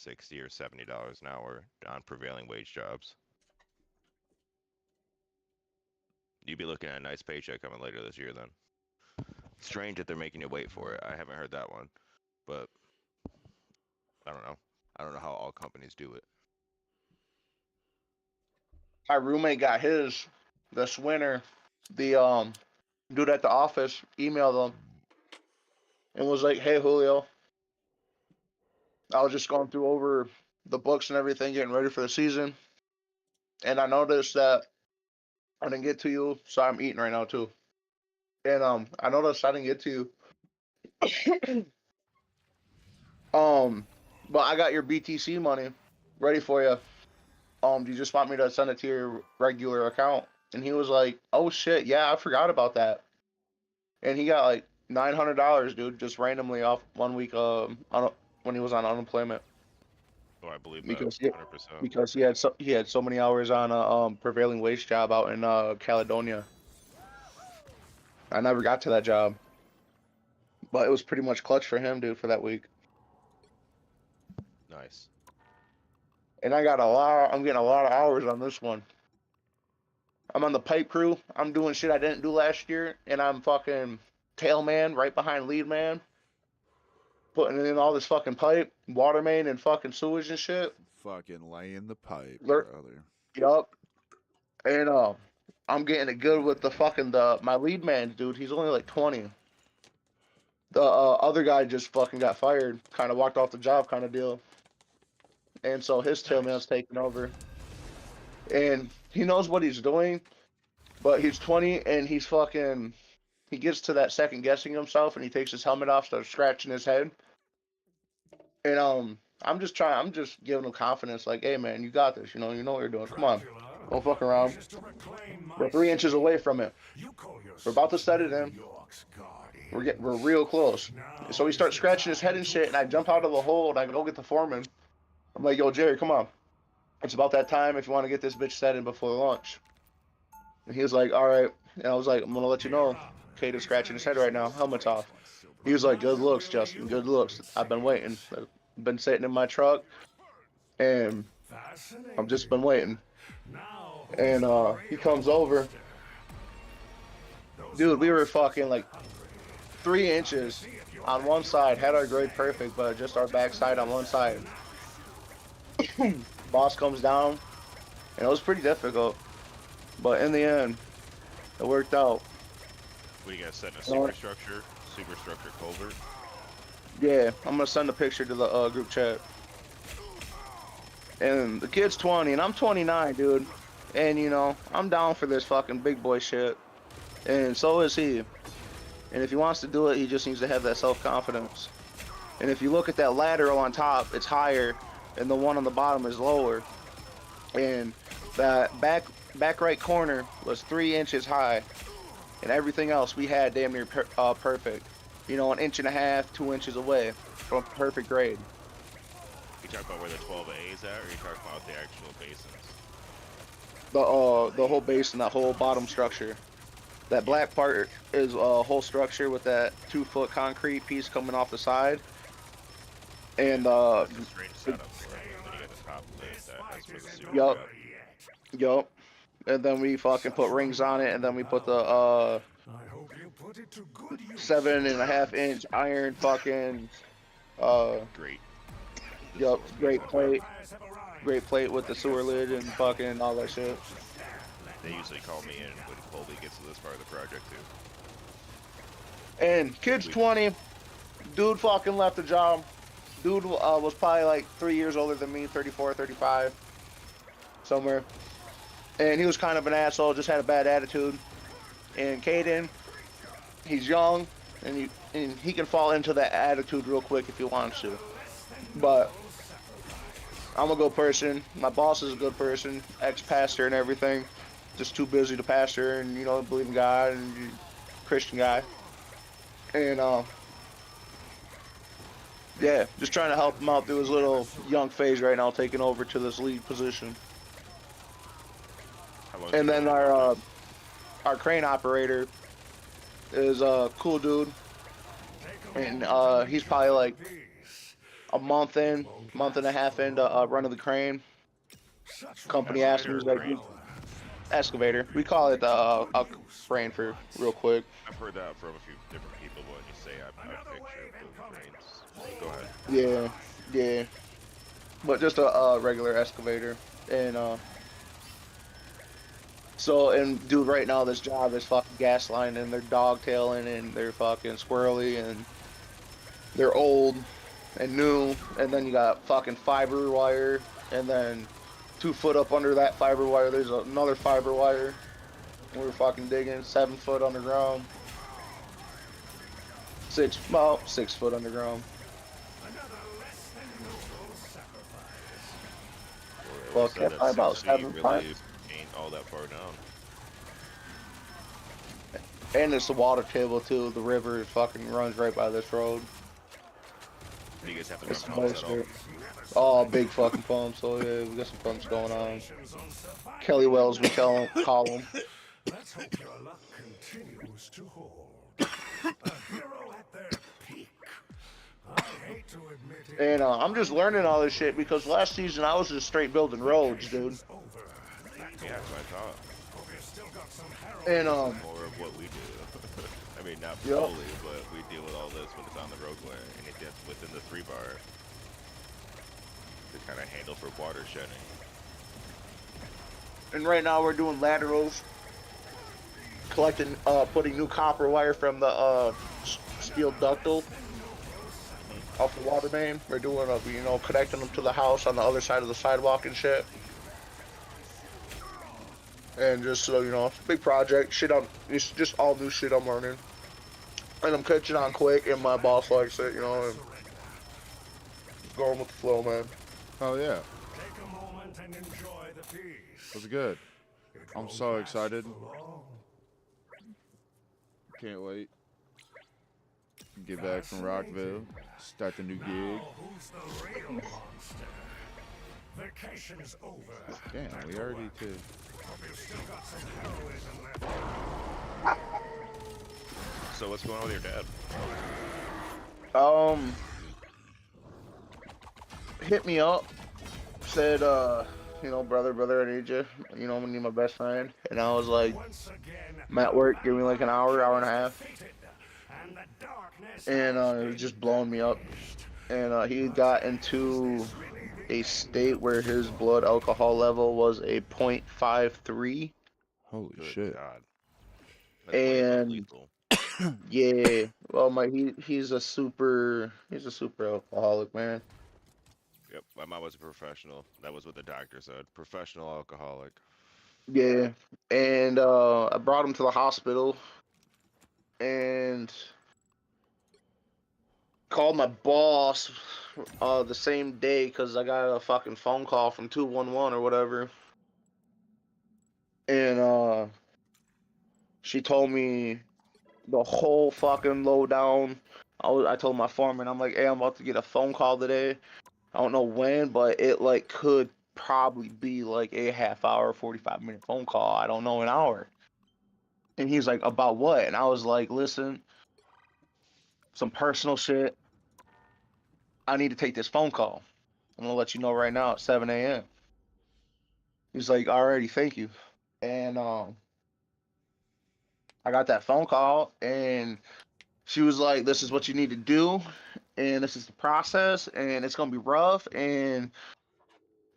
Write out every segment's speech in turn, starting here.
$60 or $70 an hour on prevailing wage jobs. You'd be looking at a nice paycheck coming later this year then. Strange that they're making you wait for it. I haven't heard that one, but I don't know. I don't know how all companies do it. My roommate got his this winter. The dude at the office emailed him and was like, "Hey Julio, I was just going through over the books and everything, getting ready for the season, and I noticed that I didn't get to you, so I'm eating right now too. And I noticed I didn't get to you. But I got your BTC money ready for you. Do you just want me to send it to your regular account?" And he was like, "Oh shit, yeah, I forgot about that." And he got like $900, dude, just randomly off 1 week when he was on unemployment. Oh, I believe that because 100%. because he had so many hours on a prevailing wage job out in Caledonia. I never got to that job, but it was pretty much clutch for him, dude, for that week. Nice. And I got a lot. I'm getting a lot of hours on this one. I'm on the pipe crew. I'm doing shit I didn't do last year, and I'm fucking tail man right behind lead man, putting in all this fucking pipe, water main, and fucking sewage and shit. Fucking laying the pipe, Lur- brother. Yup. And I'm getting it good with my lead man, dude. He's only like 20. The other guy just fucking got fired, kind of walked off the job, kind of deal. And so his tailman's taking over, and he knows what he's doing, but he's 20 and he gets to that second guessing himself, and he takes his helmet off, starts scratching his head, and I'm just giving him confidence, like, "Hey man, you got this, you know what you're doing. Come on, don't fuck around. We're 3 inches away from it. We're about to set it in. We're real close." So he starts scratching his head and shit, and I jump out of the hole and I go get the foreman. I'm like, "Yo, Jerry, come on. It's about that time if you want to get this bitch set in before lunch." And he was like, "All right." And I was like, "I'm gonna let you know, Kate is scratching his head right now. Helmet's off." He was like, "Good looks, Justin. Good looks. I've been waiting. I've been sitting in my truck, and I've just been waiting." And he comes over. Dude, we were fucking like 3 inches on one side, had our grade perfect, but just our backside on one side. Boss comes down, and it was pretty difficult, but in the end, it worked out. What are you guys setting a superstructure culvert? Yeah, I'm gonna send a picture to the group chat. And the kid's 20, and I'm 29, dude. And I'm down for this fucking big boy shit, and so is he. And if he wants to do it, he just needs to have that self-confidence. And if you look at that lateral on top, it's higher, and the one on the bottom is lower. And that back right corner was 3 inches high, and everything else we had damn near perfect. An inch and a half, 2 inches away from perfect grade. You talking about where the 12A is at, or you talking about the actual basins? The whole basin, that whole bottom structure. That black part is a whole structure with that 2-foot concrete piece coming off the side. And That's a strange setup for it. Then you got the top plate that has for the sewer. Yup. And then we fucking put rings on it, and then we put the 7.5-inch iron fucking Great. Yup, great plate. Great plate with the sewer lid and fucking all that shit. They usually call me in when Colby gets to this part of the project too. And kid's 20, dude fucking left the job. Dude was probably like 3 years older than me, 34, 35, somewhere. And he was kind of an asshole, just had a bad attitude. And Caden, he's young, and he can fall into that attitude real quick if he wants to. But I'm a good person. My boss is a good person, ex-pastor and everything. Just too busy to pastor and, believe in God and Christian guy. And, yeah, just trying to help him out through his little young phase right now, taking over to this lead position. And then our crane operator is a cool dude. And he's probably like a month and a half into running the crane. Company asked me, was like, excavator. We call it a crane for real quick. I've heard that from a few different people, but when you say I picture boom cranes. Go ahead. Yeah, yeah. But just a regular excavator. And so, and dude, right now this job is fucking gaslining, they're dogtailing, and they're fucking squirrely, and they're old and new, and then you got fucking fiber wire, and then 2 foot up under that fiber wire, there's another fiber wire. We're fucking digging 7 foot underground. About 6 foot underground. Well, Fuck yeah, probably about 7 really feet. ain't all that far down. And it's the water table too. The river fucking runs right by this road. Do you guys have to It's run pumps at all? moisture. Oh, big fucking pumps. So yeah, we got some pumps going on. Kelly Wells, we call them. Let's hope your luck continues to hold. A hero at their peak. I hate to admit it. And I'm just learning all this shit because last season I was just straight building roads, dude. Over. Yeah, that's what I thought. Hope you still got some And More of what we do. I mean, not Yep. fully, but we deal with all this when it's on the roadway, and it gets within the 3-bar to kind of handle for water shedding. And right now we're doing laterals, collecting, putting new copper wire from the steel ductile off the water main. We're doing, connecting them to the house on the other side of the sidewalk and shit. And just so you know, it's a big project. It's just all new shit I'm learning, and I'm catching on quick. And my boss likes it, and going with the flow, man. Oh yeah, Take a moment and enjoy the peace. that's good. It I'm won't so last excited. for long. Can't wait. Get back from Rockville, start the new gig. Now, who's the real monster? Vacation's over. Damn, we already did. Hope you've still got some heroism left. So what's going on with your dad? Hit me up, said, brother, I need you. I need my best friend. And I was like, Once again, I'm at work, give me like an hour and a half. fated, and the darkness And has it was been just blowing me up. And he got into a state where his blood alcohol level was a 0.53. Holy Good shit. God. That's way above And lethal. yeah, well, he's a super alcoholic, man. Yep, my mom was a professional. That was what the doctor said. Professional alcoholic. Yeah, and I brought him to the hospital and called my boss the same day because I got a fucking phone call from 211 or whatever, and she told me the whole fucking lowdown. I told my foreman, I'm like, hey, I'm about to get a phone call today. I don't know when, but it like could probably be like a half hour, 45-minute phone call. I don't know, an hour. And he's like, about what? And I was like, listen, some personal shit. I need to take this phone call. I'm gonna let you know right now at 7 a.m. He's like, alrighty, thank you. And I got that phone call, and she was like, this is what you need to do, and this is the process, and it's gonna be rough, and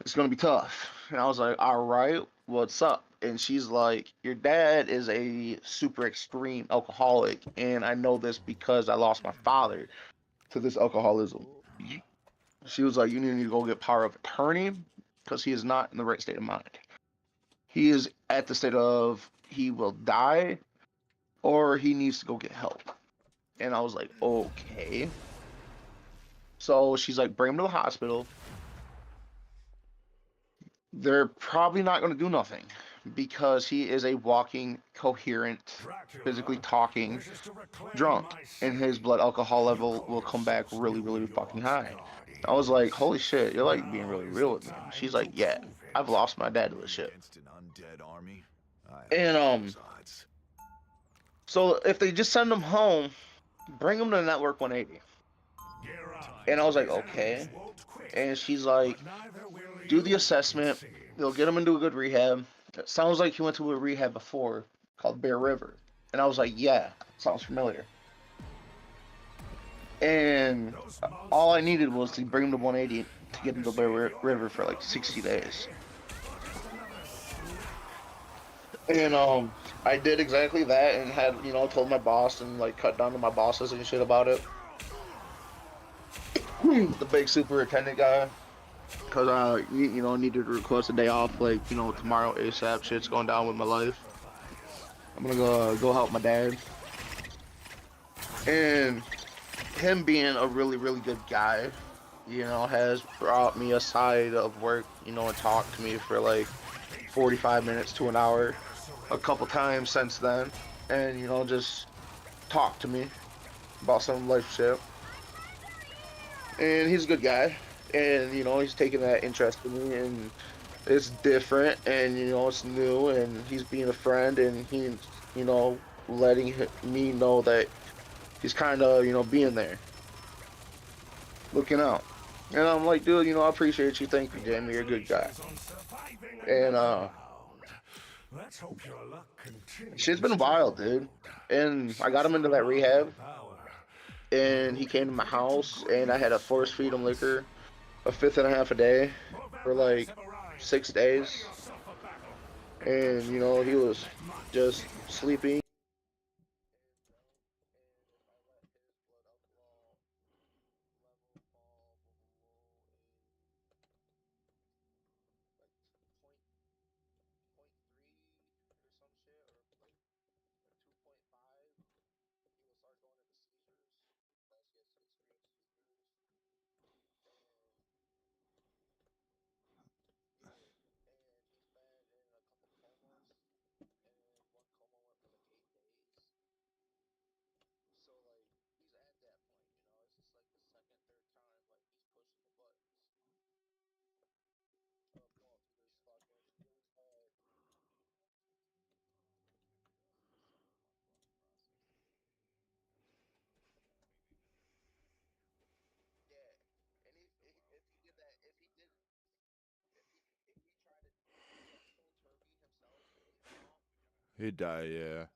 it's gonna be tough. And I was like, all right, what's up? And she's like, your dad is a super extreme alcoholic, and I know this because I lost my father to this alcoholism. She was like, you need to go get power of attorney because he is not in the right state of mind. He is at the state of he will die or he needs to go get help. And I was like, okay. So she's like, bring him to the hospital. They're probably not going to do nothing because he is a walking, coherent, physically talking drunk, and his blood alcohol level will come back really, really fucking high. I was like, holy shit, you're like being really real with me. She's like, yeah, I've lost my dad to this shit. And so if they just send him home, bring him to Network 180. And I was like, okay. And she's like, do the assessment. They'll get him into a good rehab. It sounds like he went to a rehab before called Bear River. And I was like, yeah, sounds familiar. And all I needed was to bring him to 180 to get him to Bear River for like 60 days. And I did exactly that and had, told my boss and like cut down to my bosses and shit about it. The big superintendent guy, because I, needed to request a day off, like, tomorrow ASAP. Shit's going down with my life. I'm gonna go help my dad. And him being a really, really good guy, has brought me aside of work, and talked to me for like 45 minutes to an hour a couple times since then. And, just talked to me about some life shit. And he's a good guy. And, he's taking that interest in me. And it's different. And, it's new. And he's being a friend. And he's, letting me know that he's kind of, being there. Looking out. And I'm like, dude, I appreciate you. Thank you, Jamie. You're a good guy. And, shit's been wild, dude. And I got him into that rehab. And he came to my house. And I had to force feed him liquor a fifth and a half a day for like 6 days. And, he was just sleeping. He'd die, yeah.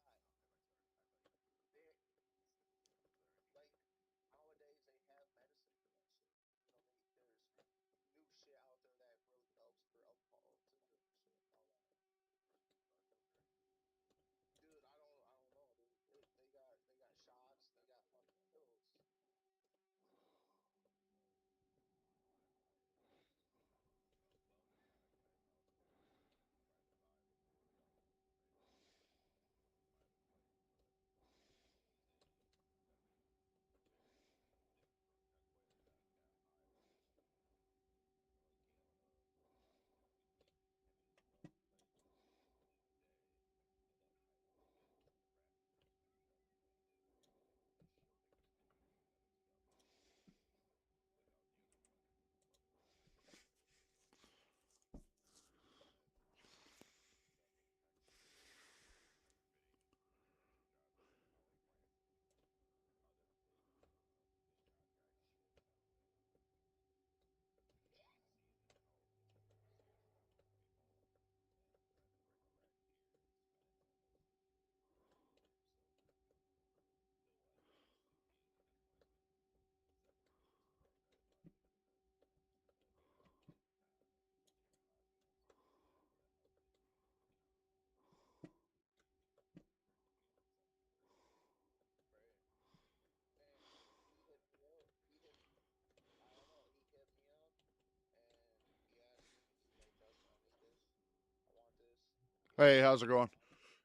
Hey, how's it going?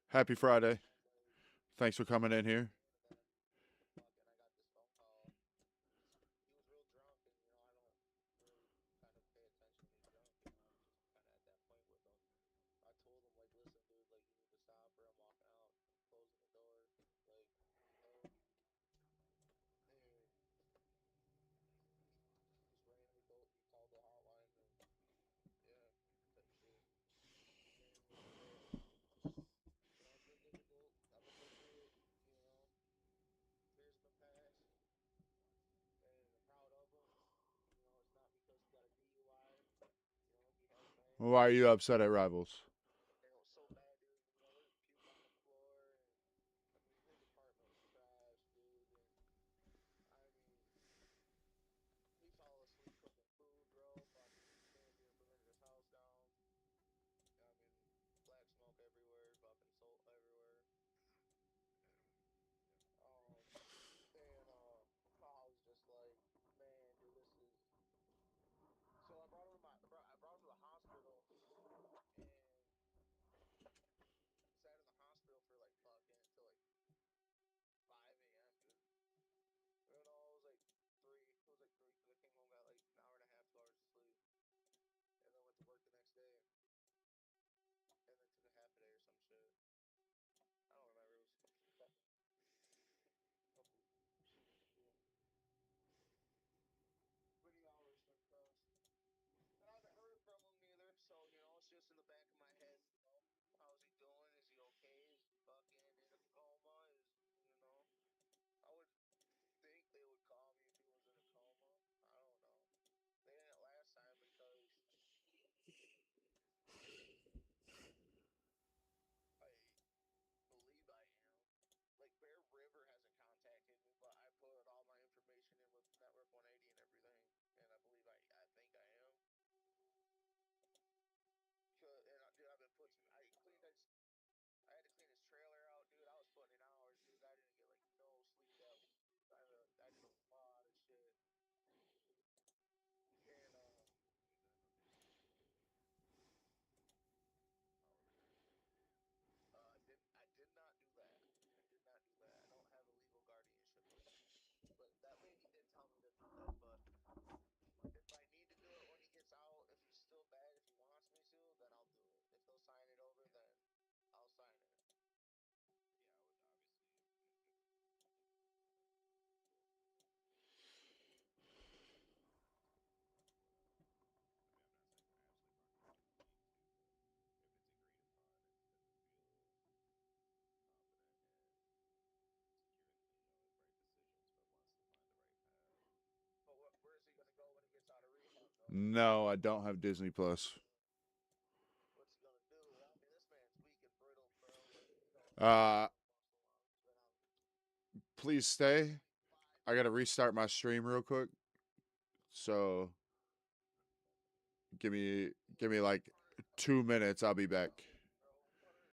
Happy Friday. Thanks for coming in here. Why are you upset at Rivals? And it was so bad, dude. You know, there's puke on the floor, and I mean, his apartment was trash, dude. And I mean, he fell asleep cooking food, bro. Fucking manager burned his house down. I mean, black smoke everywhere, fucking salt everywhere. And I was just like, man, dude, this is. So I brought him to I brought him to the hospital, and sat in the hospital for like fucking until like 5 a.m., dude. You know, it was like 3. It was like 3 because I came home, got like an hour and a half, 2 hours of sleep, and then went to work the next day, and then took a half a day or some shit. I don't remember. It was fucking couple, many hours have passed. And I haven't heard from him either, so you know, it's just in the back of my head. You know, how's he doing? Is he okay? Is he fucking in a coma? You know, I would think they would call me if he was in a coma. I don't know. They didn't last time because I believe I am. Like Bear River hasn't contacted me, but I put all my information in with Network 180 and everything, and I believe I think I am. And dude, I've been putting. I cleaned. I had to clean his trailer out, dude. I was putting in hours, dude. I didn't get like no sleep that week. I did a lot of shit, and I did not do that. I did not do that. I don't have a legal guardianship with him. But that lady did tell me to do that. But if I need to do it when he gets out, if he's still bad, if he wants me to, then I'll do it. If they'll sign it over, then I'll sign it. But where is he gonna go when he gets out of rehab, though? No, I don't have Disney Plus. What's he gonna do? I mean, this man's weak and brittle, bro. Like, he don't Uh, He's been on please stay. I gotta restart my stream real quick. So give me like 2 minutes. I'll be back.